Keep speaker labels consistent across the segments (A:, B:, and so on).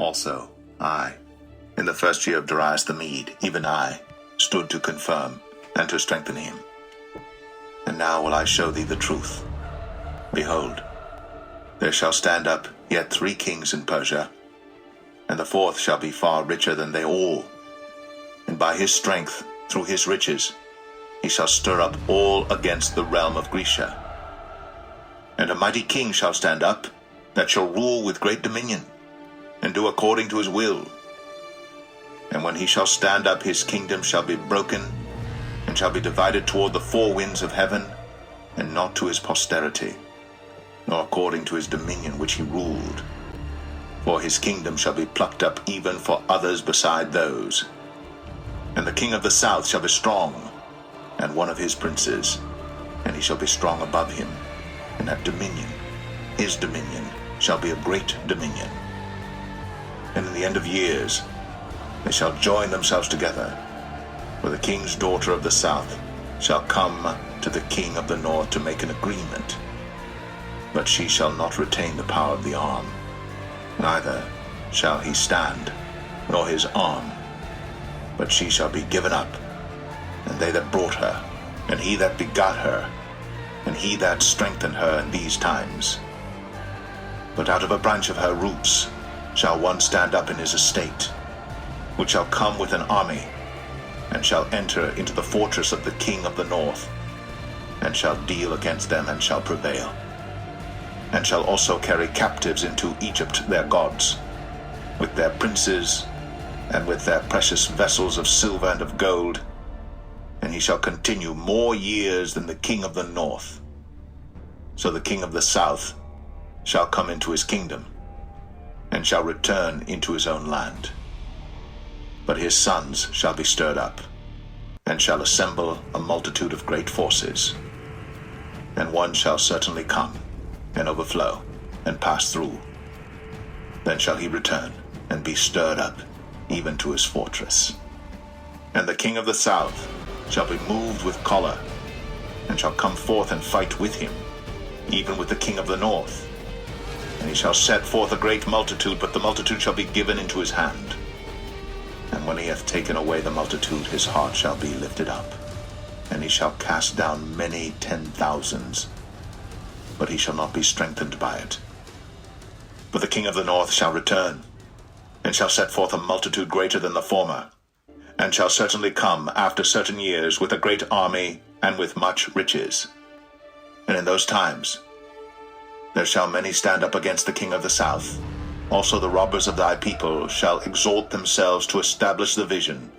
A: Also, I, in the first year of Darius the Mede, even I, stood to confirm and to strengthen him. And now will I show thee the truth. Behold, there shall stand up yet 3 kings in Persia, and the 4th shall be far richer than they all. And by his strength, through his riches, he shall stir up all against the realm of Grecia. And a mighty king shall stand up, that shall rule with great dominion, and do according to his will. And when he shall stand up, his kingdom shall be broken, and shall be divided toward the 4 winds of heaven, and not to his posterity, nor according to his dominion which he ruled. For his kingdom shall be plucked up even for others beside those. And the king of the south shall be strong, and one of his princes, and he shall be strong above him, and have dominion. His dominion shall be a great dominion. And in the end of years they shall join themselves together, for the king's daughter of the south shall come to the king of the north to make an agreement. But she shall not retain the power of the arm, neither shall he stand, nor his arm, but she shall be given up, and they that brought her, and he that begot her, and he that strengthened her in these times. But out of a branch of her roots shall one stand up in his estate, which shall come with an army, and shall enter into the fortress of the king of the north, and shall deal against them, and shall prevail, and shall also carry captives into Egypt their gods, with their princes, and with their precious vessels of silver and of gold, and he shall continue more years than the king of the north. So the king of the south shall come into his kingdom, and shall return into his own land. But his sons shall be stirred up, and shall assemble a multitude of great forces. And one shall certainly come, and overflow, and pass through. Then shall he return, and be stirred up, even to his fortress. And the king of the south shall be moved with choler, and shall come forth and fight with him, even with the king of the north. And he shall set forth a great multitude, but the multitude shall be given into his hand. And when he hath taken away the multitude, his heart shall be lifted up, and he shall cast down many 10,000s, but he shall not be strengthened by it. But the king of the north shall return, and shall set forth a multitude greater than the former, and shall certainly come after certain years with a great army and with much riches. And in those times there shall many stand up against the king of the south. Also the robbers of thy people shall exalt themselves to establish the vision,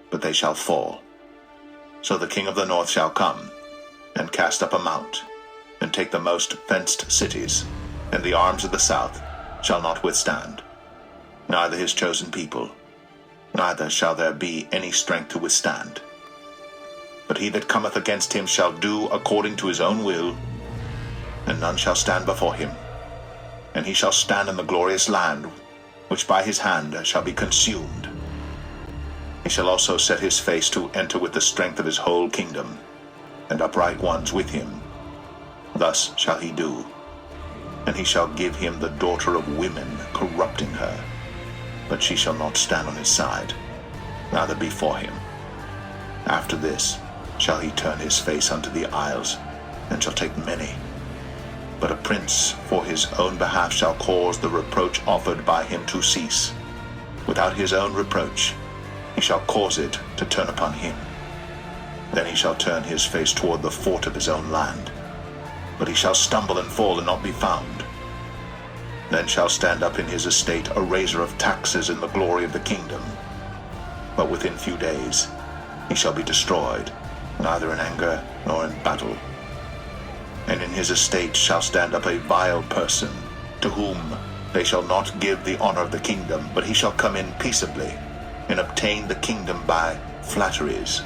A: but they shall fall. So the king of the north shall come, and cast up a mount, and take the most fenced cities, and the arms of the south shall not withstand, neither his chosen people, neither shall there be any strength to withstand. But he that cometh against him shall do according to his own will, and none shall stand before him. And he shall stand in the glorious land, which by his hand shall be consumed. He shall also set his face to enter with the strength of his whole kingdom, and upright ones with him. Thus shall he do. And he shall give him the daughter of women, corrupting her. But she shall not stand on his side, neither before him. After this shall he turn his face unto the isles, and shall take many. But a prince for his own behalf shall cause the reproach offered by him to cease. Without his own reproach he shall cause it to turn upon him. Then he shall turn his face toward the fort of his own land. But he shall stumble and fall and not be found. Then shall stand up in his estate a raiser of taxes in the glory of the kingdom. But within few days he shall be destroyed, neither in anger nor in battle. And in his estate shall stand up a vile person, to whom they shall not give the honor of the kingdom, but he shall come in peaceably, and obtain the kingdom by flatteries.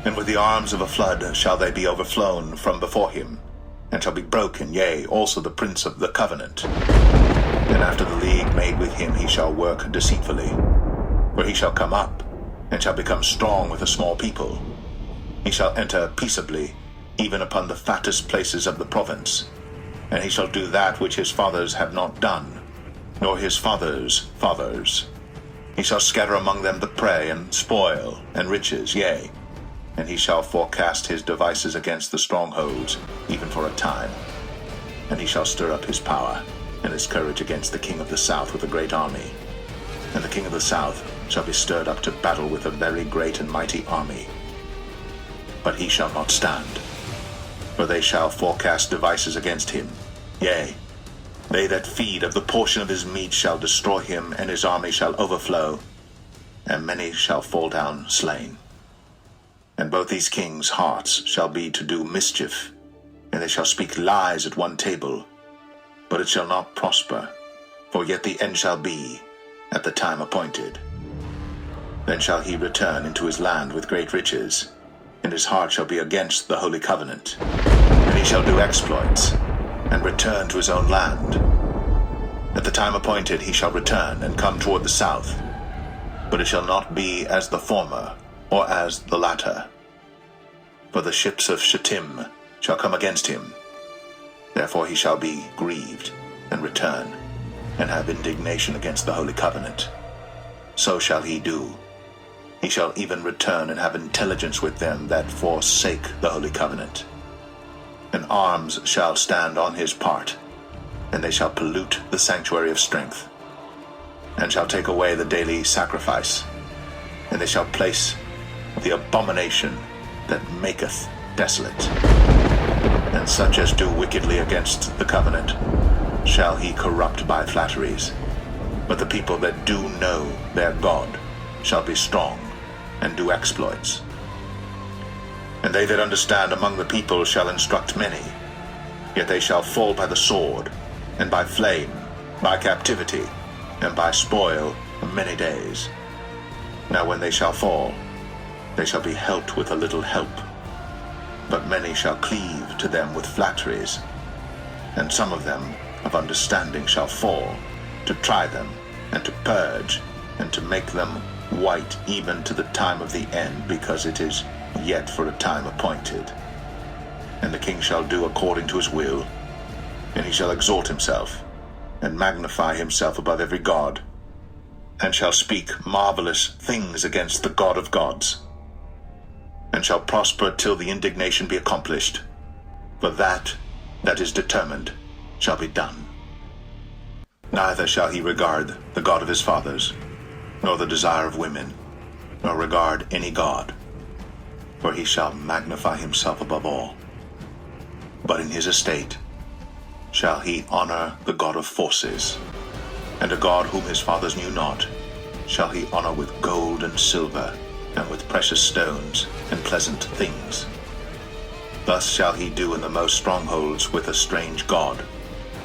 A: And with the arms of a flood shall they be overflown from before him, and shall be broken, yea, also the prince of the covenant. And after the league made with him he shall work deceitfully, where he shall come up, and shall become strong with a small people. He shall enter peaceably, even upon the fattest places of the province, and he shall do that which his fathers have not done, nor his fathers' fathers. He shall scatter among them the prey, and spoil, and riches, yea, and he shall forecast his devices against the strongholds, even for a time. And he shall stir up his power and his courage against the king of the south with a great army. And the king of the south shall be stirred up to battle with a very great and mighty army. But he shall not stand, for they shall forecast devices against him. Yea, they that feed of the portion of his meat shall destroy him, and his army shall overflow, and many shall fall down slain. And both these kings' hearts shall be to do mischief, and they shall speak lies at one table, but it shall not prosper, for yet the end shall be at the time appointed. Then shall he return into his land with great riches, and his heart shall be against the holy covenant. And he shall do exploits, and return to his own land. At the time appointed he shall return, and come toward the south, but it shall not be as the former, or as the latter. For the ships of Shittim shall come against him. Therefore he shall be grieved, and return, and have indignation against the holy covenant. So shall he do. He shall even return and have intelligence with them that forsake the holy covenant. And arms shall stand on his part, and they shall pollute the sanctuary of strength, and shall take away the daily sacrifice, and they shall place the abomination that maketh desolate. And such as do wickedly against the covenant shall he corrupt by flatteries. But the people that do know their God shall be strong, and do exploits. And they that understand among the people shall instruct many, yet they shall fall by the sword, and by flame, by captivity, and by spoil many days. Now when they shall fall, they shall be helped with a little help, but many shall cleave to them with flatteries, and some of them of understanding shall fall, to try them, and to purge, and to make them white even to the time of the end, because it is yet for a time appointed. And the king shall do according to his will, and he shall exalt himself, and magnify himself above every god, and shall speak marvelous things against the God of gods, and shall prosper till the indignation be accomplished, for that is determined shall be done. Neither shall he regard the God of his fathers, nor the desire of women, nor regard any god, for he shall magnify himself above all. But in his estate shall he honor the God of forces, and a God whom his fathers knew not shall he honor with gold and silver, and with precious stones and pleasant things. Thus shall he do in the most strongholds with a strange God,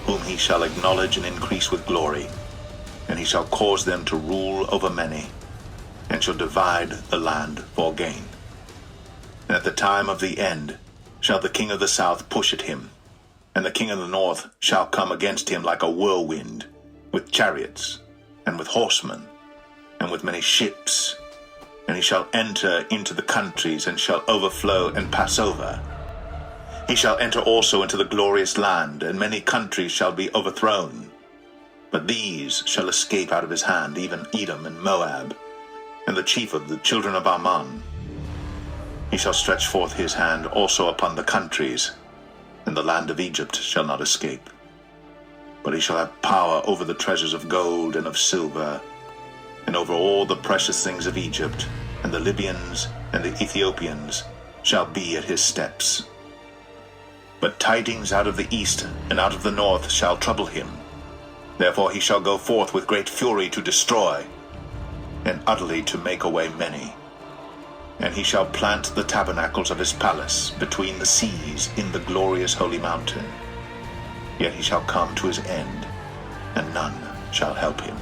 A: whom he shall acknowledge and increase with glory, and he shall cause them to rule over many, and shall divide the land for gain. And at the time of the end shall the king of the south push at him, and the king of the north shall come against him like a whirlwind, with chariots, and with horsemen, and with many ships. And he shall enter into the countries, and shall overflow and pass over. He shall enter also into the glorious land, and many countries shall be overthrown. But these shall escape out of his hand, even Edom and Moab, and the chief of the children of Ammon. He shall stretch forth his hand also upon the countries, and the land of Egypt shall not escape. But he shall have power over the treasures of gold and of silver, and over all the precious things of Egypt, and the Libyans and the Ethiopians shall be at his steps. But tidings out of the east and out of the north shall trouble him. Therefore he shall go forth with great fury to destroy, and utterly to make away many. And he shall plant the tabernacles of his palace between the seas in the glorious holy mountain. Yet he shall come to his end, and none shall help him.